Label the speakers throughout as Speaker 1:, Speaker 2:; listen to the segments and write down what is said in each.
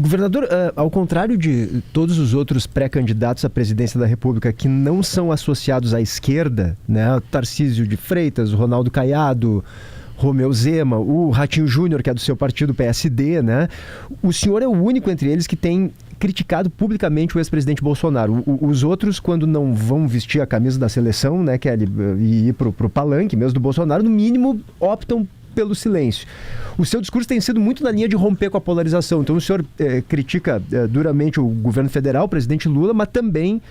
Speaker 1: Governador, ao contrário de todos os outros pré-candidatos à presidência da República que não são associados à esquerda, né, Tarcísio de Freitas, o Ronaldo Caiado, Romeu Zema, o Ratinho Júnior, que é do seu partido PSD, né, o senhor é o único entre eles que tem criticado publicamente o ex-presidente Bolsonaro. Os outros, quando não vão vestir a camisa da seleção, né, Kelly, e ir pro palanque mesmo do Bolsonaro, no mínimo optam pelo silêncio. O seu discurso tem sido muito na linha de romper com a polarização. Então o senhor critica duramente o governo federal, o presidente Lula, mas também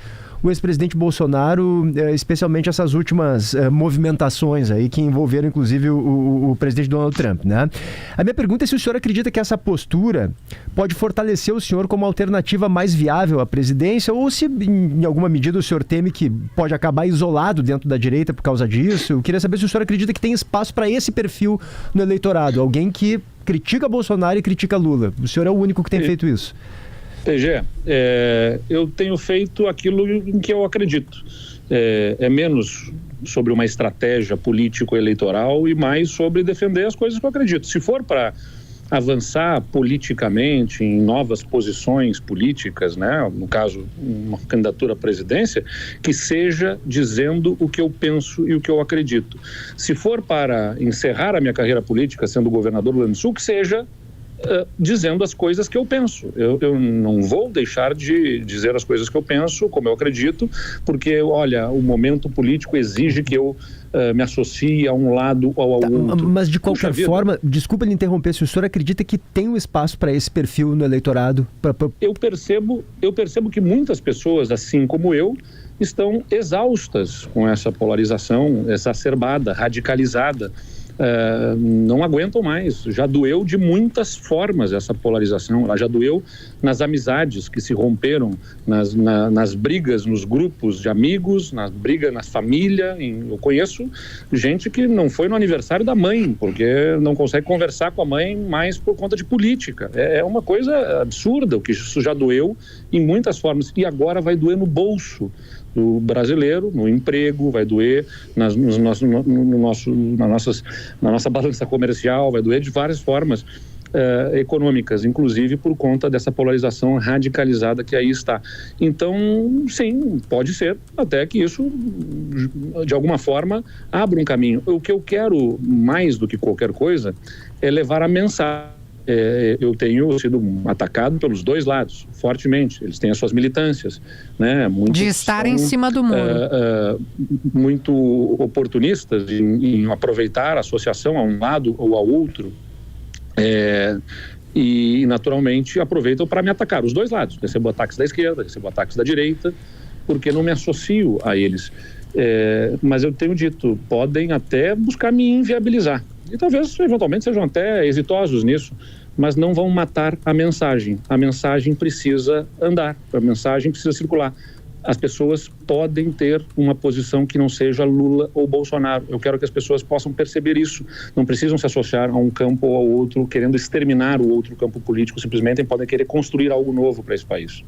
Speaker 1: o ex-presidente Bolsonaro, especialmente essas últimas movimentações aí que envolveram inclusive o presidente Donald Trump, né? A minha pergunta é se o senhor acredita que essa postura pode fortalecer o senhor como alternativa mais viável à presidência ou se em alguma medida o senhor teme que pode acabar isolado dentro da direita por causa disso. Eu queria saber se o senhor acredita que tem espaço para esse perfil no eleitorado, alguém que critica Bolsonaro e critica Lula. O senhor é o único que tem feito isso.
Speaker 2: PG, eu tenho feito aquilo em que eu acredito. É menos sobre uma estratégia político-eleitoral e mais sobre defender as coisas que eu acredito. Se for para avançar politicamente em novas posições políticas, né, no caso, uma candidatura à presidência, que seja dizendo o que eu penso e o que eu acredito. Se for para encerrar a minha carreira política sendo governador do Rio Grande do Sul, que seja dizendo as coisas que eu penso. Eu não vou deixar de dizer as coisas que eu penso, como eu acredito, porque, olha, o momento político exige que eu me associe a um lado ou ao outro.
Speaker 1: Mas, de qualquer forma, desculpa lhe interromper, se o senhor acredita que tem um espaço para esse perfil no eleitorado?
Speaker 2: Eu percebo que muitas pessoas, assim como eu, estão exaustas com essa polarização exacerbada, radicalizada. Não aguentam mais. Já doeu de muitas formas essa polarização. Ela já doeu nas amizades que se romperam, nas brigas nos grupos de amigos, nas brigas na família. Eu conheço gente que não foi no aniversário da mãe porque não consegue conversar com a mãe mais por conta de política. É uma coisa absurda o que isso já doeu em muitas formas, e agora vai doer no bolso do brasileiro, no emprego, vai doer na nossa balança comercial, vai doer de várias formas econômicas, inclusive por conta dessa polarização radicalizada que aí está. Então, sim, pode ser até que isso, de alguma forma, abra um caminho. O que eu quero, mais do que qualquer coisa, é levar a mensagem. Eu tenho sido atacado pelos dois lados, fortemente. Eles têm as suas militâncias, né? Muitos
Speaker 3: de estar em cima do muro.
Speaker 2: Muito oportunistas em aproveitar a associação a um lado ou ao outro. E naturalmente aproveitam para me atacar, os dois lados. Recebo ataques da esquerda, recebo ataques da direita, porque não me associo a eles. Mas eu tenho dito, podem até buscar me inviabilizar. E talvez, eventualmente, sejam até exitosos nisso, mas não vão matar a mensagem. A mensagem precisa andar, a mensagem precisa circular. As pessoas podem ter uma posição que não seja Lula ou Bolsonaro. Eu quero que as pessoas possam perceber isso. Não precisam se associar a um campo ou ao outro, querendo exterminar o outro campo político. Simplesmente podem querer construir algo novo para esse país.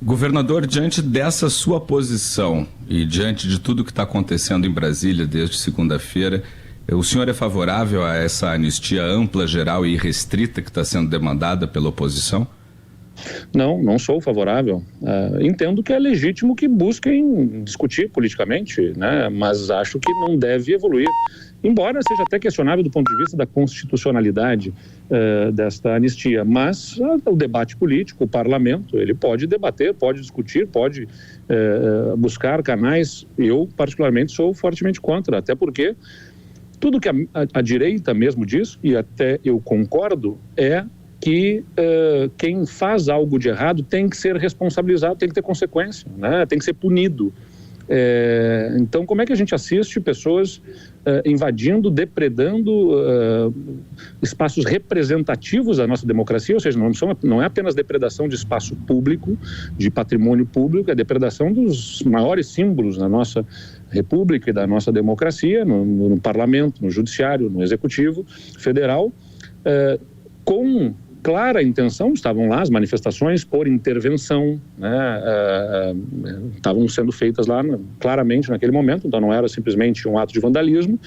Speaker 4: Governador, diante dessa sua posição e diante de tudo que está acontecendo em Brasília desde segunda-feira, o senhor é favorável a essa anistia ampla, geral e irrestrita que está sendo demandada pela oposição?
Speaker 2: Não sou favorável. Entendo que é legítimo que busquem discutir politicamente, né? Mas acho que não deve evoluir. Embora seja até questionável do ponto de vista da constitucionalidade desta anistia, mas o debate político, o parlamento, ele pode debater, pode discutir, pode buscar canais. Eu, particularmente, sou fortemente contra, até porque tudo que a direita mesmo diz, e até eu concordo, é que quem faz algo de errado tem que ser responsabilizado, tem que ter consequência, né? Tem que ser punido. Então, como é que a gente assiste pessoas invadindo, depredando espaços representativos da nossa democracia? Ou seja, não é apenas depredação de espaço público, de patrimônio público, é depredação dos maiores símbolos da nossa república e da nossa democracia, no parlamento, no judiciário, no executivo federal, com clara intenção, estavam lá as manifestações por intervenção, né, estavam sendo feitas lá claramente naquele momento, então não era simplesmente um ato de vandalismo,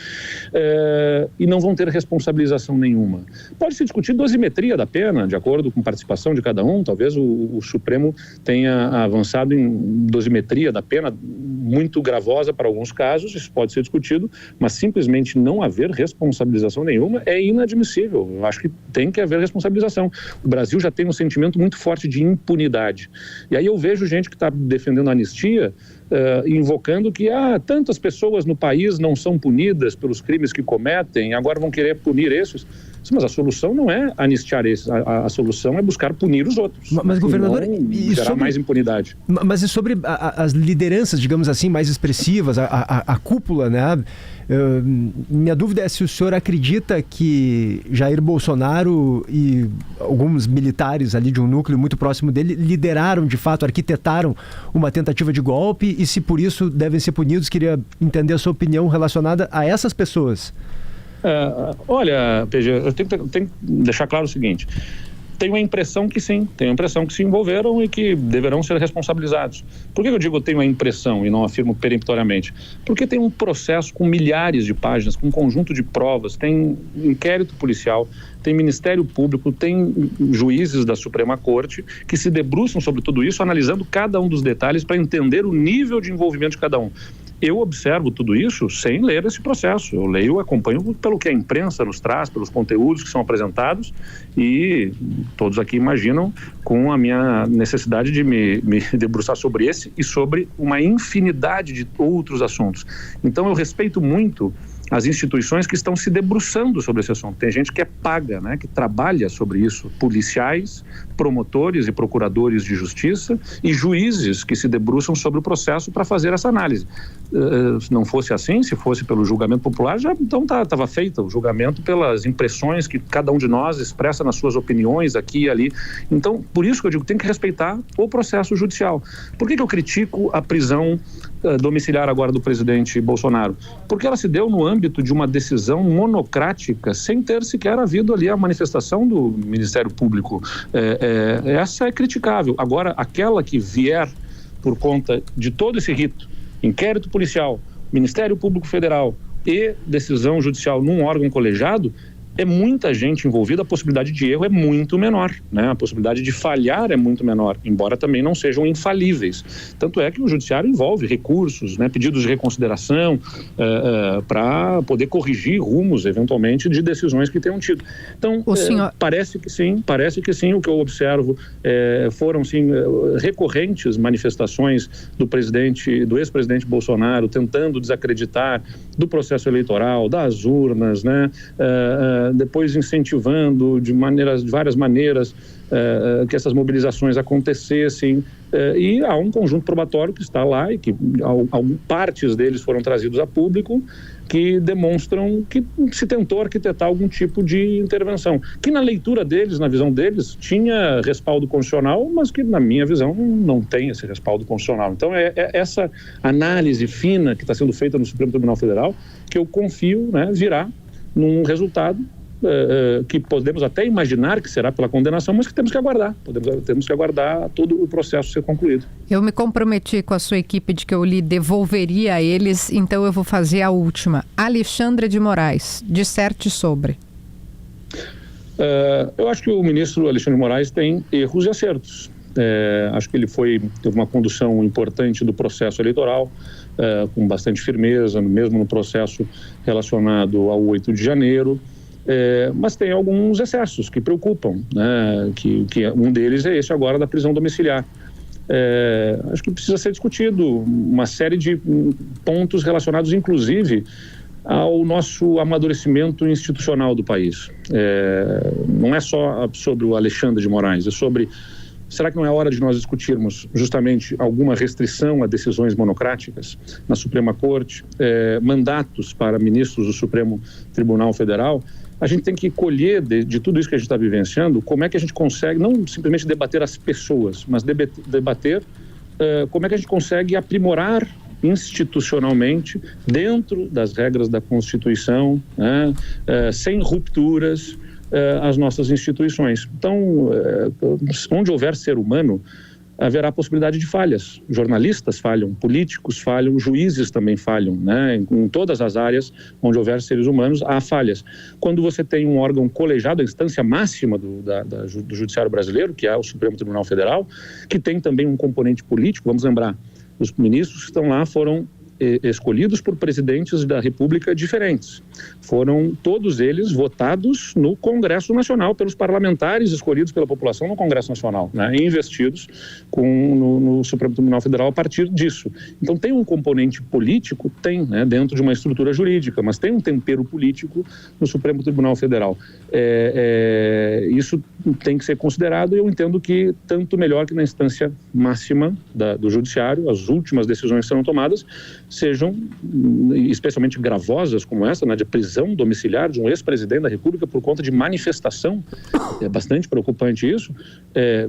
Speaker 2: e não vão ter responsabilização nenhuma. Pode-se discutir dosimetria da pena, de acordo com participação de cada um, talvez o Supremo tenha avançado em dosimetria da pena muito gravosa para alguns casos, isso pode ser discutido, mas simplesmente não haver responsabilização nenhuma é inadmissível. Eu acho que tem que haver responsabilização. O Brasil já tem um sentimento muito forte de impunidade. E aí eu vejo gente que está defendendo a anistia, invocando que tantas pessoas no país não são punidas pelos crimes que cometem, agora vão querer punir esses. Mas a solução não é anistiar esses, a solução é buscar punir os outros.
Speaker 1: Mas governador,
Speaker 2: gerar mais impunidade.
Speaker 1: Mas e sobre as lideranças, digamos assim, mais expressivas, a cúpula, né? Minha dúvida é se o senhor acredita que Jair Bolsonaro e alguns militares ali de um núcleo muito próximo dele lideraram, de fato, arquitetaram uma tentativa de golpe e se por isso devem ser punidos. Queria entender a sua opinião relacionada a essas pessoas.
Speaker 2: Olha, PG, eu tenho que deixar claro o seguinte. Tenho a impressão que sim, tenho a impressão que se envolveram e que deverão ser responsabilizados. Por que eu digo eu tenho a impressão e não afirmo peremptoriamente? Porque tem um processo com milhares de páginas, com um conjunto de provas, tem inquérito policial, tem Ministério Público, tem juízes da Suprema Corte que se debruçam sobre tudo isso, analisando cada um dos detalhes para entender o nível de envolvimento de cada um. Eu observo tudo isso sem ler esse processo. Eu leio, acompanho pelo que a imprensa nos traz, pelos conteúdos que são apresentados e todos aqui imaginam com a minha necessidade de me debruçar sobre esse e sobre uma infinidade de outros assuntos. Então eu respeito muito as instituições que estão se debruçando sobre esse assunto. Tem gente que é paga, né, que trabalha sobre isso, policiais, promotores e procuradores de justiça e juízes que se debruçam sobre o processo para fazer essa análise. Se não fosse assim, se fosse pelo julgamento popular, já então estava feito o julgamento pelas impressões que cada um de nós expressa nas suas opiniões aqui e ali. Então, por isso que eu digo, tem que respeitar o processo judicial. Por que eu critico a prisão domiciliar agora do presidente Bolsonaro? Porque ela se deu no âmbito de uma decisão monocrática, sem ter sequer havido ali a manifestação do Ministério Público. Essa é criticável. Agora, aquela que vier por conta de todo esse rito, inquérito policial, Ministério Público Federal e decisão judicial num órgão colegiado, é muita gente envolvida, a possibilidade de erro é muito menor, né? A possibilidade de falhar é muito menor, embora também não sejam infalíveis. Tanto é que o judiciário envolve recursos, né? Pedidos de reconsideração para poder corrigir rumos, eventualmente, de decisões que tenham tido. Então, parece que sim, o que eu observo foram, sim, recorrentes manifestações do ex-presidente Bolsonaro tentando desacreditar do processo eleitoral, das urnas, né? Depois incentivando de várias maneiras que essas mobilizações acontecessem, e há um conjunto probatório que está lá e que partes deles foram trazidos a público que demonstram que se tentou arquitetar algum tipo de intervenção, que na leitura deles, na visão deles, tinha respaldo constitucional, mas que na minha visão não tem esse respaldo constitucional. Então é essa análise fina que está sendo feita no Supremo Tribunal Federal que eu confio, né, virá num resultado que podemos até imaginar que será pela condenação, mas que temos que aguardar. Temos que aguardar todo o processo ser concluído.
Speaker 3: Eu me comprometi com a sua equipe de que eu lhe devolveria a eles, então eu vou fazer a última. Alexandre de Moraes, disserte sobre.
Speaker 2: Eu acho que o ministro Alexandre de Moraes tem erros e acertos. Acho que ele teve uma condução importante do processo eleitoral, com bastante firmeza, mesmo no processo relacionado ao 8 de janeiro, mas tem alguns excessos que preocupam, né? Que um deles é esse agora da prisão domiciliar. Acho que precisa ser discutido uma série de pontos relacionados, inclusive, ao nosso amadurecimento institucional do país. Não é só sobre o Alexandre de Moraes, é sobre... Será que não é hora de nós discutirmos justamente alguma restrição a decisões monocráticas na Suprema Corte, mandatos para ministros do Supremo Tribunal Federal? A gente tem que colher de tudo isso que a gente está vivenciando, como é que a gente consegue, não simplesmente debater as pessoas, mas debater como é que a gente consegue aprimorar institucionalmente, dentro das regras da Constituição, né, sem rupturas, as nossas instituições. Então, onde houver ser humano, haverá possibilidade de falhas. Jornalistas falham, políticos falham, juízes também falham, né? Em todas as áreas onde houver seres humanos, há falhas. Quando você tem um órgão colegiado, a instância máxima do judiciário brasileiro, que é o Supremo Tribunal Federal, que tem também um componente político, vamos lembrar, os ministros que estão lá foram escolhidos por presidentes da República diferentes. Foram todos eles votados no Congresso Nacional, pelos parlamentares escolhidos pela população no Congresso Nacional, né, e investidos no Supremo Tribunal Federal a partir disso. Então tem um componente político, tem, né, dentro de uma estrutura jurídica, mas tem um tempero político no Supremo Tribunal Federal. Isso tem que ser considerado, e eu entendo que tanto melhor que na instância máxima do Judiciário, as últimas decisões que serão tomadas sejam especialmente gravosas como essa, né, de prisão domiciliar de um ex-presidente da República por conta de manifestação. É bastante preocupante isso,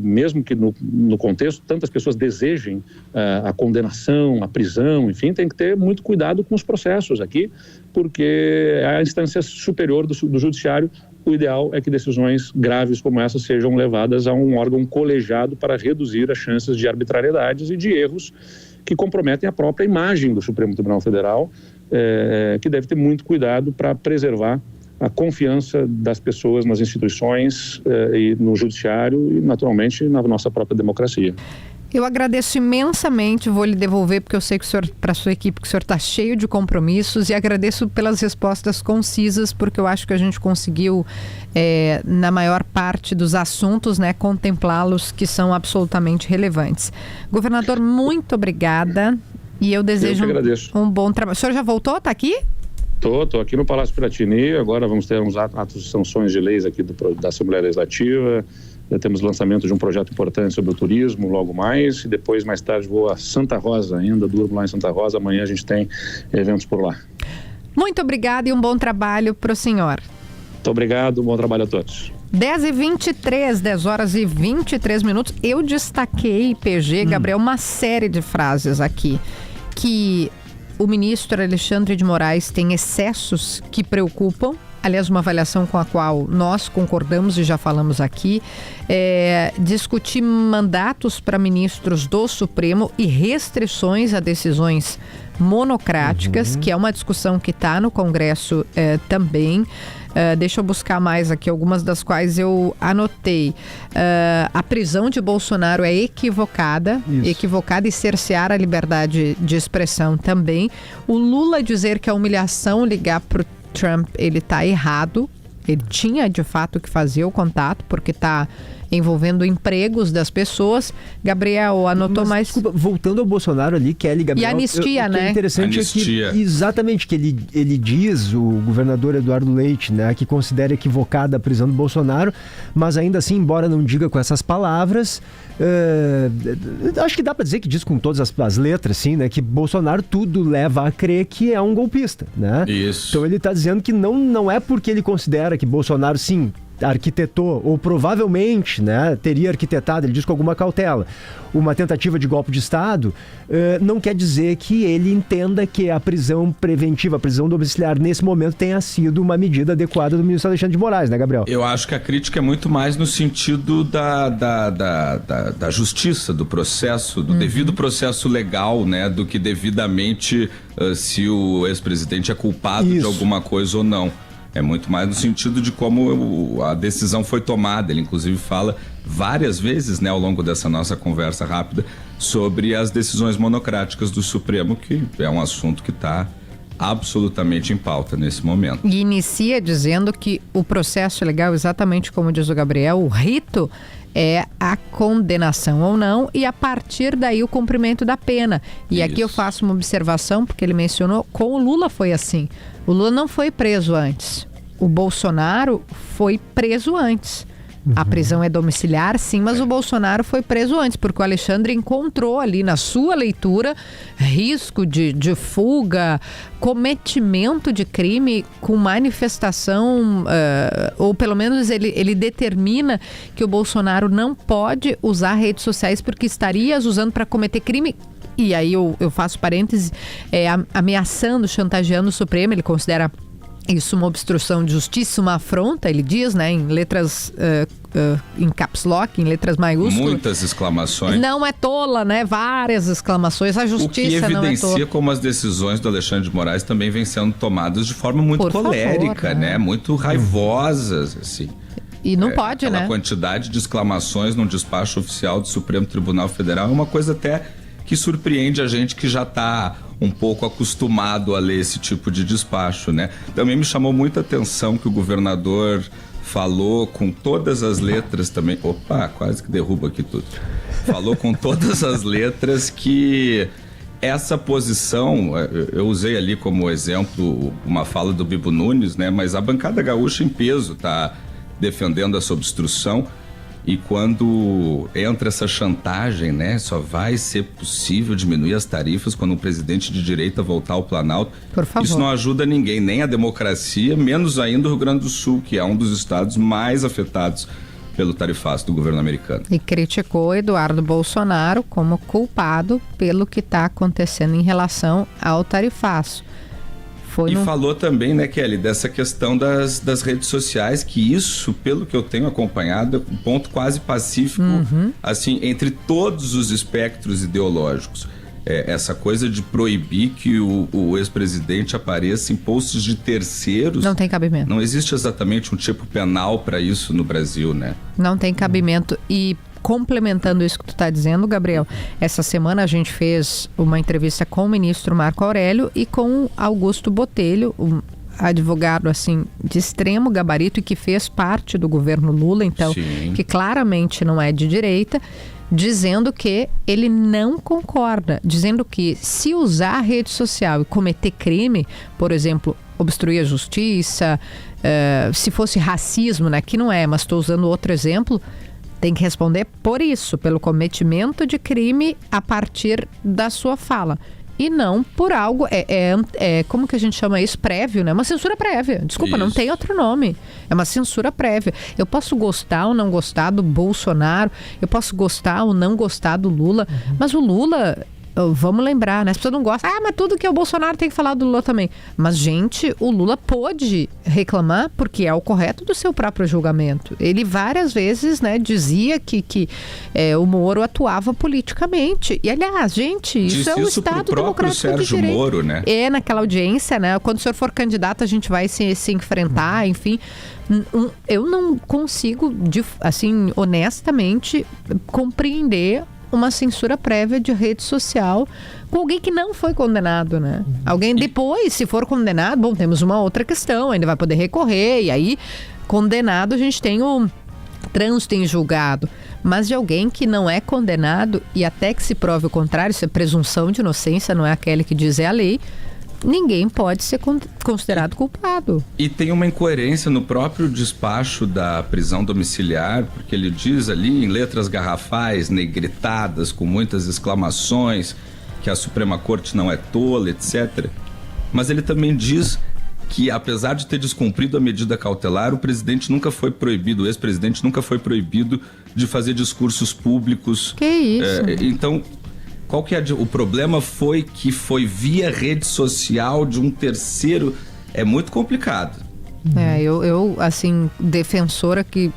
Speaker 2: mesmo que no contexto tantas pessoas desejem a condenação, a prisão, enfim, tem que ter muito cuidado com os processos aqui, porque a instância superior do Judiciário, o ideal é que decisões graves como essa sejam levadas a um órgão colegiado para reduzir as chances de arbitrariedades e de erros que comprometem a própria imagem do Supremo Tribunal Federal, que deve ter muito cuidado para preservar a confiança das pessoas nas instituições e no judiciário e, naturalmente, na nossa própria democracia.
Speaker 3: Eu agradeço imensamente, vou lhe devolver, porque eu sei que o senhor, para a sua equipe, que o senhor está cheio de compromissos, e agradeço pelas respostas concisas, porque eu acho que a gente conseguiu, na maior parte dos assuntos, né, contemplá-los, que são absolutamente relevantes. Governador, muito obrigada, e eu desejo um bom trabalho. O senhor já voltou? Está aqui?
Speaker 2: Estou aqui no Palácio Piratini, agora vamos ter uns atos de sanções de leis aqui da Assembleia Legislativa. Já temos lançamento de um projeto importante sobre o turismo logo mais, e depois, mais tarde, vou a Santa Rosa, ainda durmo lá em Santa Rosa. Amanhã a gente tem eventos por lá.
Speaker 3: Muito obrigada e um bom trabalho para o senhor.
Speaker 2: Muito obrigado, bom trabalho a todos.
Speaker 3: 10h23, 10 horas e 23 minutos. Eu destaquei, PG, Gabriel, uma série de frases aqui, que o ministro Alexandre de Moraes tem excessos que preocupam. Aliás, uma avaliação com a qual nós concordamos e já falamos aqui, discutir mandatos para ministros do Supremo e restrições a decisões monocráticas, que é uma discussão que está no Congresso também. Deixa eu buscar mais aqui, algumas das quais eu anotei. A prisão de Bolsonaro é equivocada e cercear a liberdade de expressão também. O Lula dizer que a humilhação ligar para o Trump, ele está errado. Ele tinha de fato que fazer o contato, porque está envolvendo empregos das pessoas. Gabriel, anotou mais...
Speaker 1: Desculpa, voltando ao Bolsonaro ali, Kelly, Gabriel...
Speaker 3: E anistia, né?
Speaker 1: O que é interessante é que, exatamente, que ele diz, o governador Eduardo Leite, né, que considera equivocada a prisão do Bolsonaro, mas ainda assim, embora não diga com essas palavras, acho que dá para dizer que diz com todas as letras, sim, né, que Bolsonaro tudo leva a crer que é um golpista, né?
Speaker 4: Isso.
Speaker 1: Então ele está dizendo que não é porque ele considera que Bolsonaro, sim, arquitetou, ou provavelmente, né, teria arquitetado, ele diz com alguma cautela, uma tentativa de golpe de Estado, não quer dizer que ele entenda que a prisão preventiva, a prisão domiciliar nesse momento tenha sido uma medida adequada do ministro Alexandre de Moraes, né, Gabriel?
Speaker 4: Eu acho que a crítica é muito mais no sentido da justiça, do processo, do devido processo legal, né, do que devidamente se o ex-presidente é culpado de alguma coisa ou não. É muito mais no sentido de como a decisão foi tomada. Ele, inclusive, fala várias vezes, né, ao longo dessa nossa conversa rápida, sobre as decisões monocráticas do Supremo, que é um assunto que está absolutamente em pauta nesse momento.
Speaker 3: E inicia dizendo que o processo legal, exatamente como diz o Gabriel, o rito é a condenação ou não, e a partir daí o cumprimento da pena. E aqui eu faço uma observação, porque ele mencionou, com o Lula foi assim. O Lula não foi preso antes. O Bolsonaro foi preso antes. A prisão é domiciliar, sim, mas o Bolsonaro foi preso antes, porque o Alexandre encontrou ali na sua leitura risco de fuga, cometimento de crime com manifestação, ou pelo menos ele determina que o Bolsonaro não pode usar redes sociais porque estaria as usando para cometer crime. E aí eu faço parênteses, ameaçando, chantageando o Supremo. Ele considera Isso, uma obstrução de justiça, uma afronta, ele diz, né, em letras, em caps lock, em letras maiúsculas.
Speaker 4: Muitas exclamações.
Speaker 3: Não é tola, né? Várias exclamações. A justiça não é tola.
Speaker 4: O que evidencia como as decisões do Alexandre de Moraes também vêm sendo tomadas de forma muito colérica, né? Muito raivosas, assim.
Speaker 3: E não pode, né?
Speaker 4: A quantidade de exclamações num despacho oficial do Supremo Tribunal Federal é uma coisa até que surpreende a gente que já está um pouco acostumado a ler esse tipo de despacho, né? Também me chamou muita atenção que o governador falou com todas as letras também... Opa, quase que derruba aqui tudo. Falou com todas as letras que essa posição... Eu usei ali como exemplo uma fala do Bibo Nunes, né? Mas a bancada gaúcha em peso está defendendo essa obstrução. E quando entra essa chantagem, né, só vai ser possível diminuir as tarifas quando um presidente de direita voltar ao Planalto.
Speaker 3: Por favor.
Speaker 4: Isso não ajuda ninguém, nem a democracia, menos ainda o Rio Grande do Sul, que é um dos estados mais afetados pelo tarifaço do governo americano.
Speaker 3: E criticou Eduardo Bolsonaro como culpado pelo que está acontecendo em relação ao tarifaço.
Speaker 4: Falou também, né, Kelly, dessa questão das redes sociais, que isso, pelo que eu tenho acompanhado, é um ponto quase pacífico, assim, entre todos os espectros ideológicos. Essa coisa de proibir que o ex-presidente apareça em posts de terceiros...
Speaker 3: Não tem cabimento.
Speaker 4: Não existe exatamente um tipo penal para isso no Brasil, né?
Speaker 3: Não tem cabimento. E complementando isso que tu está dizendo, Gabriel, essa semana a gente fez uma entrevista com o ministro Marco Aurélio e com Augusto Botelho, um advogado assim de extremo gabarito e que fez parte do governo Lula, então,
Speaker 4: Sim.
Speaker 3: que claramente não é de direita, dizendo que ele não concorda, dizendo que se usar a rede social e cometer crime, por exemplo, obstruir a justiça, se fosse racismo, né, que não é, mas estou usando outro exemplo, tem que responder por isso, pelo cometimento de crime a partir da sua fala. E não por algo, como que a gente chama isso? Prévio, né? Uma censura prévia. Desculpa,
Speaker 4: isso.
Speaker 3: Não tem outro nome. É uma censura prévia. Eu posso gostar ou não gostar do Bolsonaro, eu posso gostar ou não gostar do Lula, mas o Lula... Vamos lembrar, né? As pessoas não gostam. Mas tudo que é o Bolsonaro tem que falar do Lula também. Mas, gente, o Lula pôde reclamar porque é o correto do seu próprio julgamento. Ele várias vezes, né, dizia que o Moro atuava politicamente. E, aliás, gente, isso é um Estado democrático
Speaker 4: Sérgio
Speaker 3: de direito.
Speaker 4: Moro, né?
Speaker 3: Naquela audiência, né? Quando o senhor for candidato, a gente vai se enfrentar, enfim. Eu não consigo, assim, honestamente, compreender uma censura prévia de rede social com alguém que não foi condenado, né? Alguém depois, se for condenado, bom, temos uma outra questão, ainda vai poder recorrer, e aí, condenado, a gente tem o trânsito em julgado. Mas de alguém que não é condenado, e até que se prove o contrário, isso é presunção de inocência, não é aquele que diz a lei, ninguém pode ser considerado culpado.
Speaker 4: E tem uma incoerência no próprio despacho da prisão domiciliar, porque ele diz ali em letras garrafais, negritadas, com muitas exclamações, que a Suprema Corte não é tola, etc. Mas ele também diz que, apesar de ter descumprido a medida cautelar, o presidente nunca foi proibido, o ex-presidente nunca foi proibido de fazer discursos públicos.
Speaker 3: Que isso?
Speaker 4: Então... Qual que é o problema? Foi que foi via rede social de um terceiro. É muito complicado.
Speaker 3: Eu assim, defensora que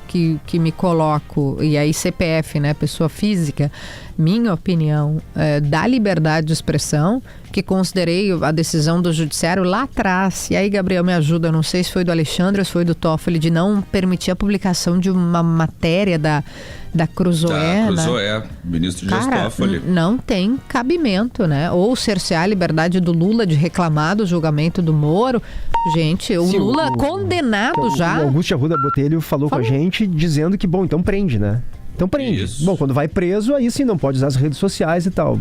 Speaker 3: me coloco, e aí CPF, né, pessoa física, minha opinião, da liberdade de expressão, que considerei a decisão do judiciário lá atrás, e aí, Gabriel, me ajuda, não sei se foi do Alexandre ou se foi do Toffoli, de não permitir a publicação de uma matéria da Cruzoé,
Speaker 4: Cruzoé, ministro Dias Toffoli.
Speaker 3: Não tem cabimento, né? Ou cercear a liberdade do Lula de reclamar do julgamento do Moro. Gente, o Lula condenado já.
Speaker 1: O Augusto Arruda Botelho falou com a gente dizendo que, bom, então prende, né? Então prende.
Speaker 4: Isso.
Speaker 1: Bom, quando vai preso, aí sim não pode usar as redes sociais e tal.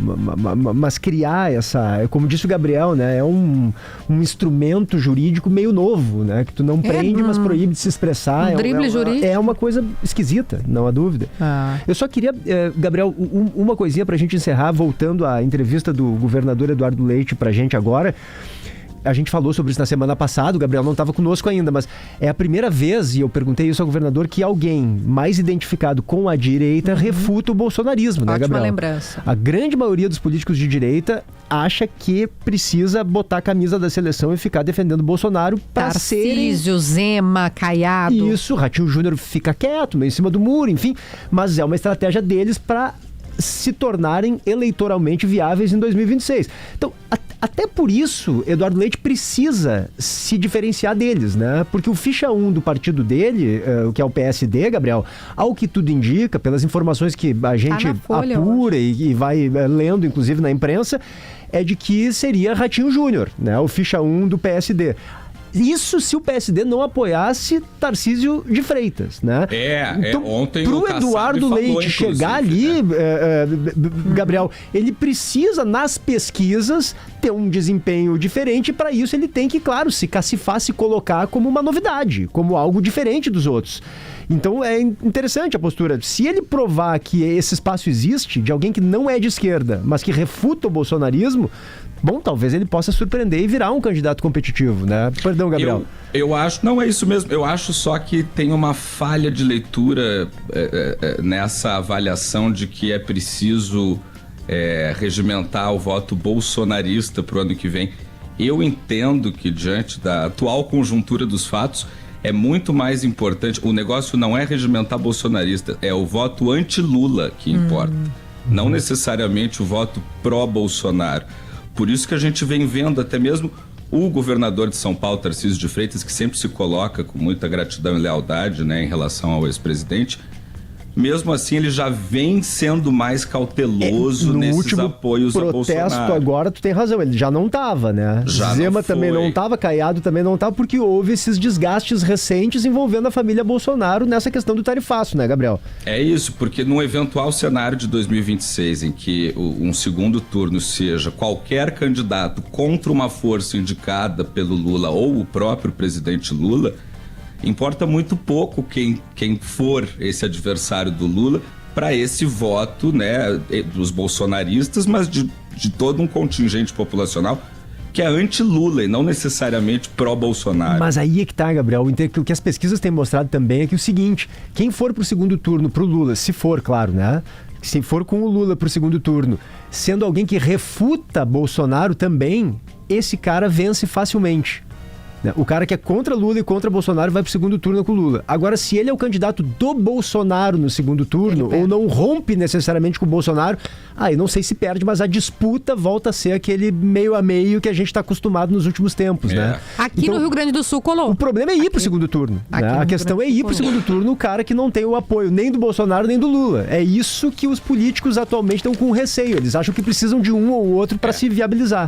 Speaker 1: Mas criar essa... Como disse o Gabriel, né? É um instrumento jurídico meio novo, né? Que tu não prende, mas proíbe de se expressar.
Speaker 3: Drible jurídico.
Speaker 1: É uma coisa esquisita, não há dúvida. Eu só queria, Gabriel, uma coisinha pra gente encerrar, voltando à entrevista do governador Eduardo Leite pra gente agora. a gente falou sobre isso na semana passada, o Gabriel não estava conosco ainda, mas é a primeira vez, e eu perguntei isso ao governador, que alguém mais identificado com a direita refuta o bolsonarismo, né, Gabriel?
Speaker 3: Ótima lembrança.
Speaker 1: A grande maioria dos políticos de direita acha que precisa botar a camisa da seleção e ficar defendendo o Bolsonaro para serem...
Speaker 3: Tarcísio, Zema, Caiado.
Speaker 1: Isso, Ratinho Júnior fica quieto, meio em cima do muro, enfim, mas é uma estratégia deles para se tornarem eleitoralmente viáveis em 2026. Então, até por isso, Eduardo Leite precisa se diferenciar deles, né? Porque o ficha 1 do partido dele, que é o PSD, Gabriel, ao que tudo indica, pelas informações que a gente apura e vai lendo, inclusive na imprensa, é de que seria Ratinho Júnior, né? O ficha 1 do PSD. Isso se o PSD não apoiasse Tarcísio de Freitas, né? Então,
Speaker 4: ontem
Speaker 1: pro Eduardo Leite chegar ali, Gabriel, ele precisa, nas pesquisas, ter um desempenho diferente. Para isso ele tem que, claro, se cacifar, se colocar como uma novidade, como algo diferente dos outros. Então é interessante a postura. Se ele provar que esse espaço existe, de alguém que não é de esquerda, mas que refuta o bolsonarismo, bom, talvez ele possa surpreender e virar um candidato competitivo, né? Perdão, Gabriel.
Speaker 4: Eu acho, não é isso mesmo, eu acho só que tem uma falha de leitura nessa avaliação de que é preciso regimentar o voto bolsonarista para o ano que vem. Eu entendo que, diante da atual conjuntura dos fatos, é muito mais importante, o negócio não é regimentar bolsonarista, é o voto anti-Lula que importa, não necessariamente o voto pró-Bolsonaro. Por isso que a gente vem vendo até mesmo o governador de São Paulo, Tarcísio de Freitas, que sempre se coloca com muita gratidão e lealdade, né, em relação ao ex-presidente. Mesmo assim, ele já vem sendo mais cauteloso nesses apoios a Bolsonaro. No protesto agora, tu tem razão, ele já não estava, né? Zema também não estava, Caiado também não estava, porque houve esses desgastes recentes envolvendo a família Bolsonaro nessa questão do tarifaço, né, Gabriel? É isso, porque num eventual cenário de 2026, em que um segundo turno seja qualquer candidato contra uma força indicada pelo Lula ou o próprio presidente Lula, importa muito pouco quem for esse adversário do Lula para esse voto, né, dos bolsonaristas, mas de todo um contingente populacional que é anti-Lula e não necessariamente pró-Bolsonaro.
Speaker 1: Mas aí é que tá, Gabriel, o que as pesquisas têm mostrado também é que o seguinte, quem for pro segundo turno pro Lula, se for, claro, né, se for com o Lula pro segundo turno, sendo alguém que refuta Bolsonaro também, esse cara vence facilmente. O cara que é contra Lula e contra Bolsonaro vai pro segundo turno com o Lula. Agora, se ele é o candidato do Bolsonaro no segundo turno, ou não rompe necessariamente com o Bolsonaro, aí não sei se perde, mas a disputa volta a ser aquele meio a meio que a gente está acostumado nos últimos tempos, né?
Speaker 3: Aqui então, no Rio Grande do Sul colou.
Speaker 1: O problema é ir pro segundo turno. Né? A questão é ir pro segundo turno o cara que não tem o apoio nem do Bolsonaro nem do Lula. É isso que os políticos atualmente estão com receio. Eles acham que precisam de um ou outro para se viabilizar.